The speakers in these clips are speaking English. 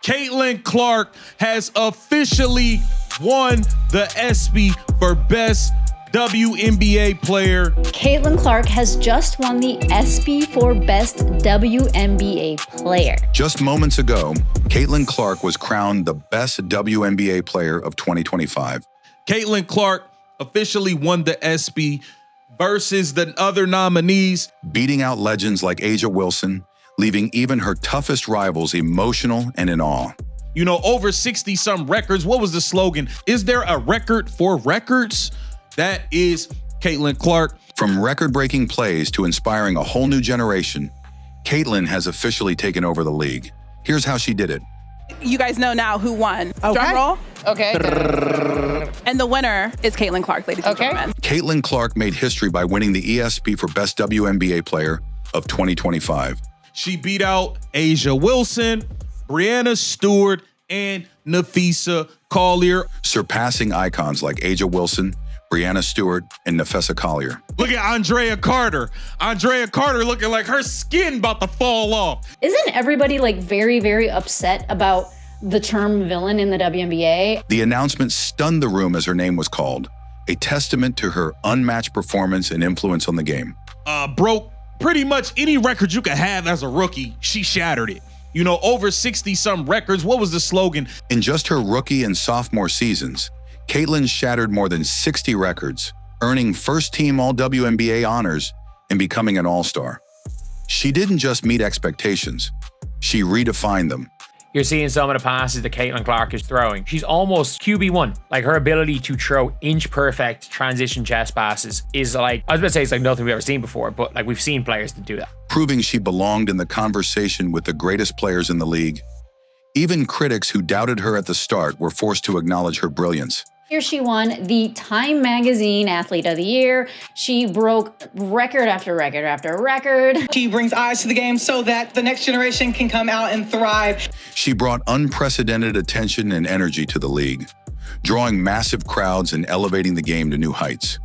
Caitlin Clark has officially won the ESPY for Best WNBA Player. Caitlin Clark has just won the ESPY for Best WNBA Player. Just moments ago, Caitlin Clark was crowned the Best WNBA Player of 2025. Caitlin Clark officially won the ESPY versus the other nominees, beating out legends like A'ja Wilson, leaving even her toughest rivals emotional and in awe. You know, over 60-some records. What was the slogan? Is there a record for records? That is Caitlin Clark. From record-breaking plays to inspiring a whole new generation, Caitlin has officially taken over the league. Here's how she did it. You guys know now who won. Okay. Drum roll. Okay. And the winner is Caitlin Clark, ladies and gentlemen. Caitlin Clark made history by winning the ESPY for Best WNBA Player of 2025. She beat out A'ja Wilson, Breanna Stewart, and Napheesa Collier, surpassing icons like A'ja Wilson, Breanna Stewart, and Napheesa Collier. Look at Andrea Carter. Andrea Carter looking like her skin about to fall off. Isn't everybody like very, very upset about the term villain in the WNBA? The announcement stunned the room as her name was called, a testament to her unmatched performance and influence on the game. Broke pretty much any record you could have as a rookie. She shattered it. You know, over 60-some records. What was the slogan? In just her rookie and sophomore seasons, Caitlin shattered more than 60 records, earning first-team All-WNBA honors and becoming an All-Star. She didn't just meet expectations, she redefined them. You're seeing some of the passes that Caitlin Clark is throwing. She's almost QB1. Like, her ability to throw inch-perfect transition chest passes is like, I was about to say it's like nothing we've ever seen before, but like we've seen players that do that. Proving she belonged in the conversation with the greatest players in the league. Even critics who doubted her at the start were forced to acknowledge her brilliance. Here she won the Time Magazine Athlete of the Year. She broke record after record after record. She brings eyes to the game so that the next generation can come out and thrive. She brought unprecedented attention and energy to the league, drawing massive crowds and elevating the game to new heights.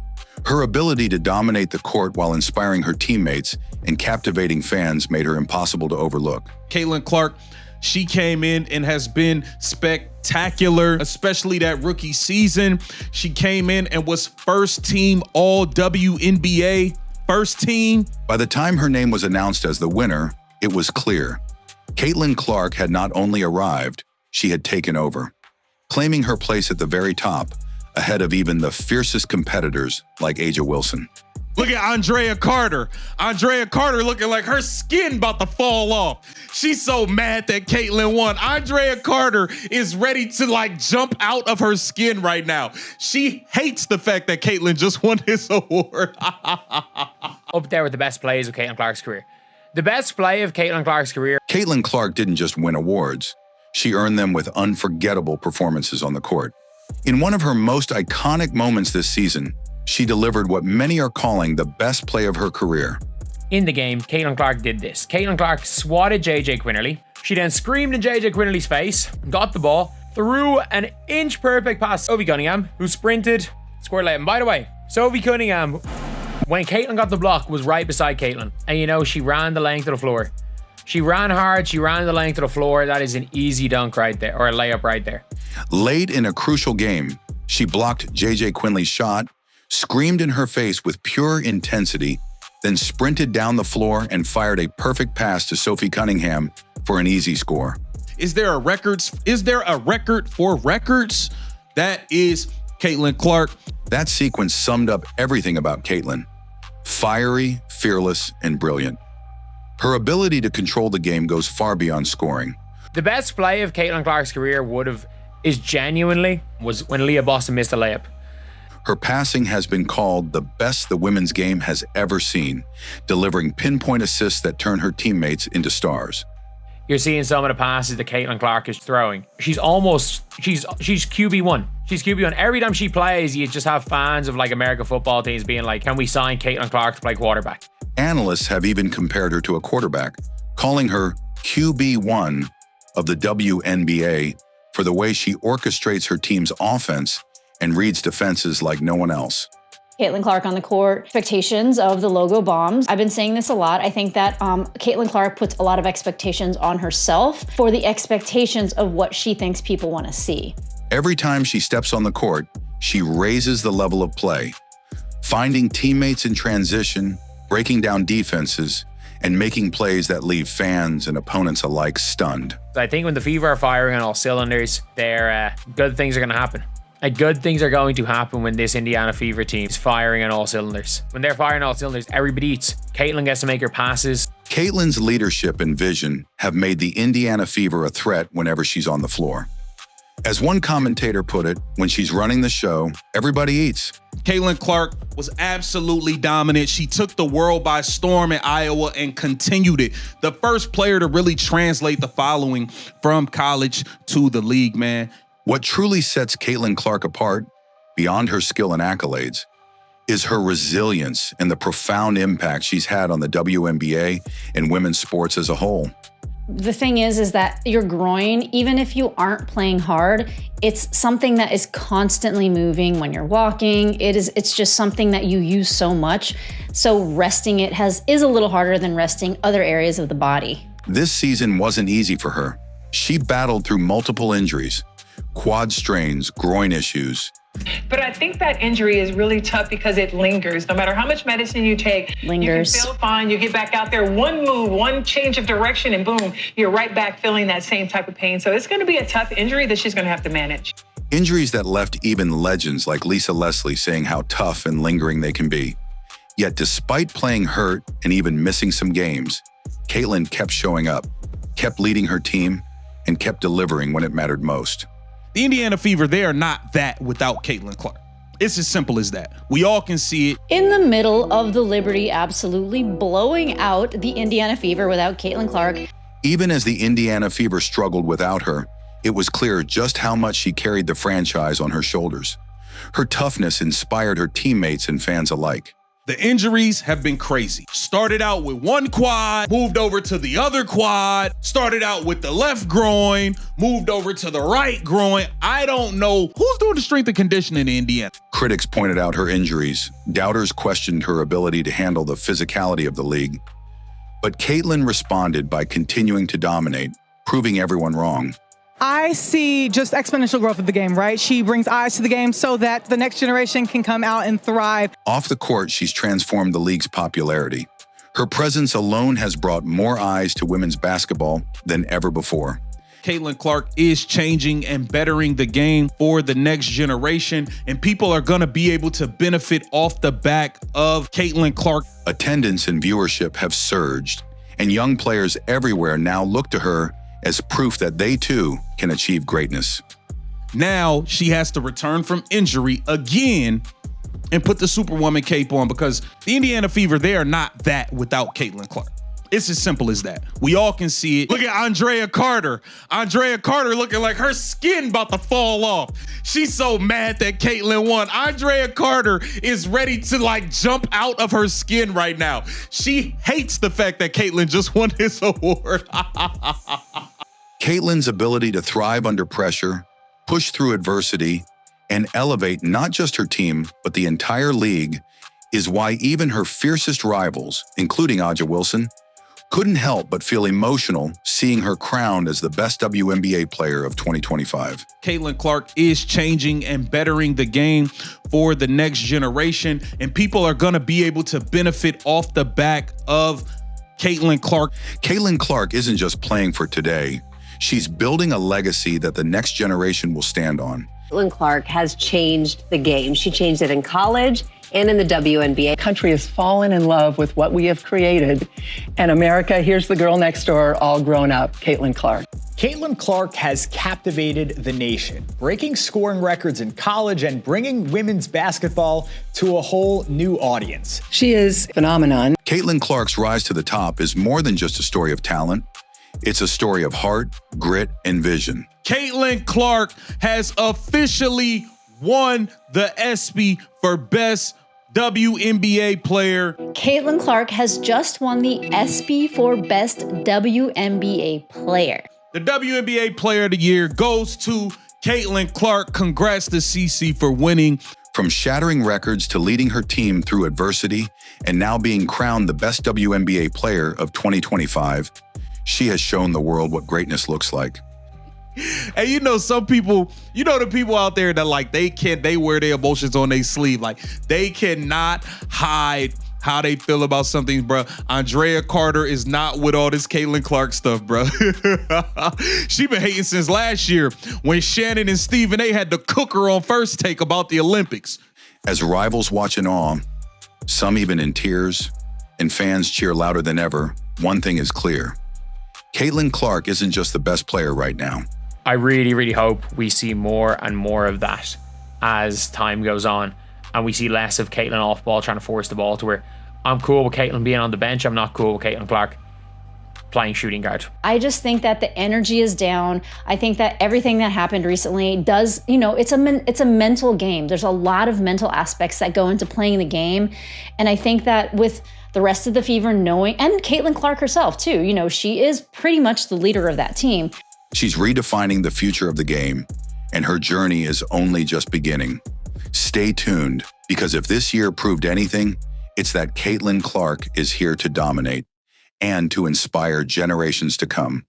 Her ability to dominate the court while inspiring her teammates and captivating fans made her impossible to overlook. Caitlin Clark, she came in and has been spectacular, especially that rookie season. She came in and was first team All WNBA, first team. By the time her name was announced as the winner, it was clear. Caitlin Clark had not only arrived, she had taken over, claiming her place at the very top, ahead of even the fiercest competitors like A'ja Wilson. Look at Andrea Carter. Andrea Carter looking like her skin about to fall off. She's so mad that Caitlin won. Andrea Carter is ready to like jump out of her skin right now. She hates the fact that Caitlin just won this award. Up there with the best plays of Caitlin Clark's career. The best play of Caitlin Clark's career. Caitlin Clark didn't just win awards. She earned them with unforgettable performances on the court. In one of her most iconic moments this season, she delivered what many are calling the best play of her career. In the game, Caitlin Clark did this. Caitlin Clark swatted JJ Quinterly. She then screamed in JJ Quinterly's face, got the ball, threw an inch-perfect pass to Sophie Cunningham, who sprinted, scored late. And by the way, Sophie Cunningham, when Caitlin got the block, was right beside Caitlin. And you know, she ran the length of the floor. She ran hard, she ran the length of the floor. That is an easy dunk right there, or a layup right there. Late in a crucial game, she blocked JJ Quinley's shot, screamed in her face with pure intensity, then sprinted down the floor and fired a perfect pass to Sophie Cunningham for an easy score. Is there a record for records? That is Caitlin Clark. That sequence summed up everything about Caitlin. Fiery, fearless, and brilliant. Her ability to control the game goes far beyond scoring. The best play of Caitlin Clark's career was when Leah Boston missed a layup. Her passing has been called the best the women's game has ever seen, delivering pinpoint assists that turn her teammates into stars. You're seeing some of the passes that Caitlin Clark is throwing. She's QB1. She's QB1. Every time she plays, you just have fans of like American football teams being like, can we sign Caitlin Clark to play quarterback? Analysts have even compared her to a quarterback, calling her QB1 of the WNBA for the way she orchestrates her team's offense and reads defenses like no one else. Caitlin Clark on the court, expectations of the logo bombs. I've been saying this a lot. I think that Caitlin Clark puts a lot of expectations on herself for the expectations of what she thinks people want to see. Every time she steps on the court, she raises the level of play, finding teammates in transition, breaking down defenses, and making plays that leave fans and opponents alike stunned. I think when the Fever are firing on all cylinders, good things are going to happen. Good things are going to happen when this Indiana Fever team is firing on all cylinders. When they're firing on all cylinders, everybody eats. Caitlin gets to make her passes. Caitlin's leadership and vision have made the Indiana Fever a threat whenever she's on the floor. As one commentator put it, when she's running the show, everybody eats. Caitlin Clark was absolutely dominant. She took the world by storm at Iowa and continued it. The first player to really translate the following from college to the league, man. What truly sets Caitlin Clark apart, beyond her skill and accolades, is her resilience and the profound impact she's had on the WNBA and women's sports as a whole. The thing is that your groin, even if you aren't playing hard, it's something that is constantly moving when you're walking. It's just something that you use so much. So resting it is a little harder than resting other areas of the body. This season wasn't easy for her. She battled through multiple injuries, quad strains, groin issues. But I think that injury is really tough because it lingers. No matter how much medicine you take, lingers. You can feel fine. You get back out there, one move, one change of direction, and boom, you're right back feeling that same type of pain. So it's going to be a tough injury that she's going to have to manage. Injuries that left even legends like Lisa Leslie saying how tough and lingering they can be. Yet despite playing hurt and even missing some games, Caitlin kept showing up, kept leading her team, and kept delivering when it mattered most. The Indiana Fever, they are not that without Caitlin Clark. It's as simple as that. We all can see it. In the middle of the Liberty absolutely blowing out the Indiana Fever without Caitlin Clark. Even as the Indiana Fever struggled without her, it was clear just how much she carried the franchise on her shoulders. Her toughness inspired her teammates and fans alike. The injuries have been crazy. Started out with one quad, moved over to the other quad, started out with the left groin, moved over to the right groin. I don't know who's doing the strength and conditioning in Indiana. Critics pointed out her injuries. Doubters questioned her ability to handle the physicality of the league. But Caitlin responded by continuing to dominate, proving everyone wrong. I see just exponential growth of the game, right? She brings eyes to the game so that the next generation can come out and thrive. Off the court, she's transformed the league's popularity. Her presence alone has brought more eyes to women's basketball than ever before. Caitlin Clark is changing and bettering the game for the next generation, and people are going to be able to benefit off the back of Caitlin Clark. Attendance and viewership have surged, and young players everywhere now look to her as proof that they too can achieve greatness. Now she has to return from injury again and put the Superwoman cape on, because the Indiana Fever, they are not that without Caitlin Clark. It's as simple as that. We all can see it. Look at Andrea Carter. Andrea Carter looking like her skin about to fall off. She's so mad that Caitlin won. Andrea Carter is ready to jump out of her skin right now. She hates the fact that Caitlin just won this award. Caitlin's ability to thrive under pressure, push through adversity, and elevate not just her team, but the entire league is why even her fiercest rivals, including A'ja Wilson, couldn't help but feel emotional seeing her crowned as the best WNBA player of 2025. Caitlin Clark is changing and bettering the game for the next generation, and people are going to be able to benefit off the back of Caitlin Clark. Caitlin Clark isn't just playing for today. She's building a legacy that the next generation will stand on. Caitlin Clark has changed the game. She changed it in college and in the WNBA. The country has fallen in love with what we have created. And America, here's the girl next door, all grown up, Caitlin Clark. Caitlin Clark has captivated the nation, breaking scoring records in college and bringing women's basketball to a whole new audience. She is a phenomenon. Caitlin Clark's rise to the top is more than just a story of talent. It's a story of heart, grit, and vision. Caitlin Clark has officially won the ESPY for Best WNBA Player. Caitlin Clark has just won the ESPY for Best WNBA Player. The WNBA Player of the Year goes to Caitlin Clark. Congrats to CC for winning. From shattering records to leading her team through adversity and now being crowned the best WNBA player of 2025, she has shown the world what greatness looks like. And you know, some people, you know, the people out there that like they wear their emotions on their sleeve. Like they cannot hide how they feel about something, bro. Andrea Carter is not with all this Caitlin Clark stuff, bro. She been hating since last year when Shannon and Stephen A had to cook her on First Take about the Olympics. As rivals watch in awe, some even in tears, and fans cheer louder than ever, one thing is clear. Caitlin Clark isn't just the best player right now. I really, really hope we see more and more of that as time goes on, and we see less of Caitlin off ball trying to force the ball to her. I'm cool with Caitlin being on the bench. I'm not cool with Caitlin Clark playing shooting guard. I just think that the energy is down. I think that everything that happened recently does, you know, it's a mental game. There's a lot of mental aspects that go into playing the game. And I think that with the rest of the Fever knowing, and Caitlin Clark herself too, you know, she is pretty much the leader of that team. She's redefining the future of the game, and her journey is only just beginning. Stay tuned, because if this year proved anything, it's that Caitlin Clark is here to dominate and to inspire generations to come.